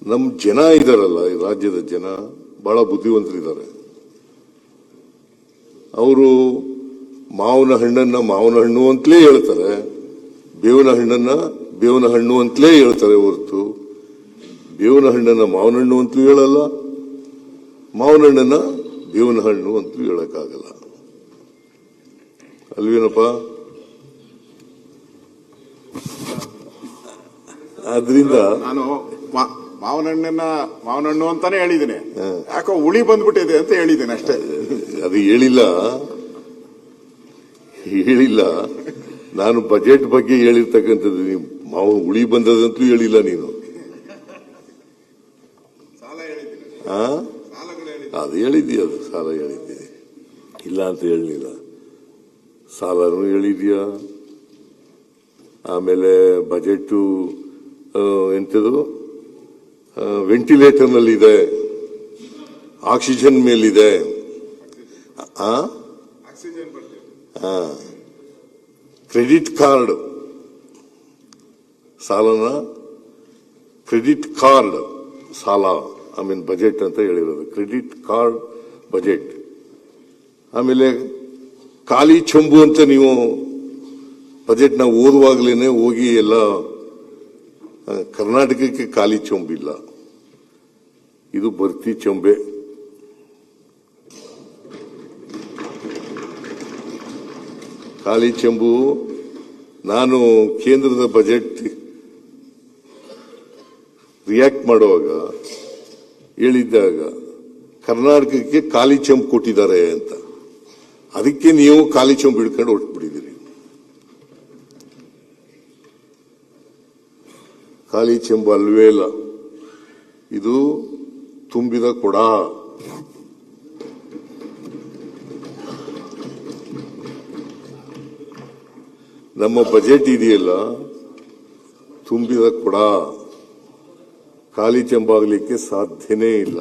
ನಮ್ಮ ಜನ ಇದಾರಲ್ಲ, ಈ ರಾಜ್ಯದ ಜನ ಬಹಳ ಬುದ್ಧಿವಂತರಿದ್ದಾರೆ. ಅವರು ಮಾವಿನ ಹಣ್ಣನ್ನ ಮಾವಿನ ಹಣ್ಣು ಅಂತಲೇ ಹೇಳ್ತಾರೆ, ಬೇವಿನ ಹಣ್ಣನ್ನ ಬೇವಿನ ಹಣ್ಣು ಅಂತಲೇ ಹೇಳ್ತಾರೆ ಹೊರತು ಬೇವಿನ ಹಣ್ಣನ್ನ ಮಾವಿನ ಹಣ್ಣು ಅಂತಲೂ ಹೇಳಲ್ಲ, ಮಾವಿನ ಹಣ್ಣನ್ನ ಬೇವಿನ ಹಣ್ಣು ಅಂತಲೂ ಹೇಳಕ್ಕಾಗಲ್ಲ. ಅಲ್ವೇನಪ್ಪ? ಆದ್ರಿಂದ ನಾನು ಮಾವಿನ ಹಣ್ಣು ಅಂತಾನೆ ಹೇಳಿದ್ದೀನಿ, ಯಾಕೋ ಹುಳಿ ಬಂದ್ಬಿಟ್ಟಿದೆ ಅಂತ ಹೇಳಿದ್ದೀನಿ ಅಷ್ಟೇ. ಅದು ಹೇಳಿಲ್ಲ. ನಾನು ಬಜೆಟ್ ಬಗ್ಗೆ ಹೇಳಿರ್ತಕ್ಕಂಥದ್ದು. ನೀವು ಮಾವು ಹುಳಿ ಬಂದದಂತೂ ಹೇಳಿಲ್ಲ ನೀನು. ಅದು ಹೇಳಿದ್ದೀಯ, ಅದು ಸಾಲ ಹೇಳಿದ್ದೀನಿ, ಇಲ್ಲ ಅಂತ ಹೇಳಲಿಲ್ಲ. ಸಾಲನೂ ಹೇಳಿದ್ಯಾ. ಆಮೇಲೆ ಬಜೆಟ್ ಎಂಥದ್ದು ವೆಂಟಿಲೇಟರ್ ನಲ್ಲಿದೆ, ಆಕ್ಸಿಜನ್ ಮೇಲಿದೆ, ಕ್ರೆಡಿಟ್ ಕಾರ್ಡ್ ಸಾಲನ ಕ್ರೆಡಿಟ್ ಕಾರ್ಡ್ ಸಾಲ ಬಜೆಟ್ ಅಂತ ಹೇಳಿರೋದು, ಕ್ರೆಡಿಟ್ ಕಾರ್ಡ್ ಬಜೆಟ್. ಆಮೇಲೆ ಖಾಲಿ ಚಂಬು ಅಂತ ನೀವು ಬಜೆಟ್ನ ಓದುವಾಗಲೇನೆ ಹೋಗಿ ಎಲ್ಲ ಕರ್ನಾಟಕಕ್ಕೆ ಖಾಲಿ ಚೊಂಬಿಲ್ಲ, ಇದು ಭರ್ತಿ ಚೊಂಬೆ. ಖಾಲಿ ಚೆಂಬು. ನಾನು ಕೇಂದ್ರದ ಬಜೆಟ್ ರಿಯಾಕ್ಟ್ ಮಾಡುವಾಗ ಹೇಳಿದ್ದಾಗ ಕರ್ನಾಟಕಕ್ಕೆ ಖಾಲಿ ಚೆಂಬು ಕೊಟ್ಟಿದ್ದಾರೆ ಅಂತ, ಅದಕ್ಕೆ ನೀವು ಖಾಲಿ ಚೆಂಬು ಹಿಡ್ಕೊಂಡು ಹೊರಟ್ಬಿಟ್ಟಿದ್ದೀರಿ. ಖಾಲಿ ಚೆಂಬು ಅಲ್ವೇ ಇಲ್ಲ, ಇದು ತುಂಬಿದ ಕೊಡ. ನಮ್ಮ ಬಜೆಟ್ ಇದೆಯಲ್ಲ, ತುಂಬಿದ ಕೊಡ, ಖಾಲಿ ಚೆಂಬಾಗಲಿಕ್ಕೆ ಸಾಧ್ಯನೇ ಇಲ್ಲ.